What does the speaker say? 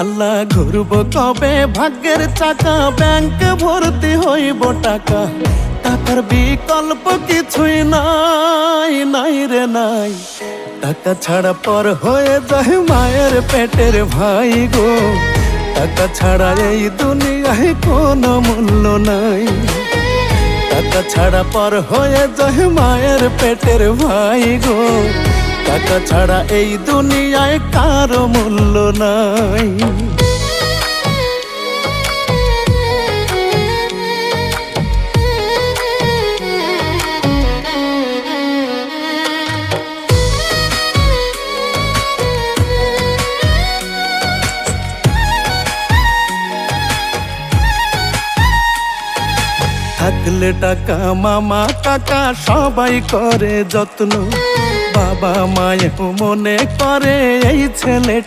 আল্লাহ ঘুরব কবে ভাগ্যের চাকা, ব্যাংক ভর্তি হইব টাকা, টাকার বিকল্প কিছুই নাই, নাই রে নাই। টাকা ছাড়া পর হয়ে যায় মায়ের পেটের ভাই গো, টাকা ছাড়া এই দুনিয়ায় কোনো মূল্য নাই। টাকা ছাড়া পর হয়ে যায় মায়ের পেটের ভাই গো, টাকা ছাড়া এই দুনিয়ায় কারো মূল্য নাই। থাকলে টাকা মামা কাকা সবাই করে যত্ন, বাবা মায়ের মনে করে এই ছেলে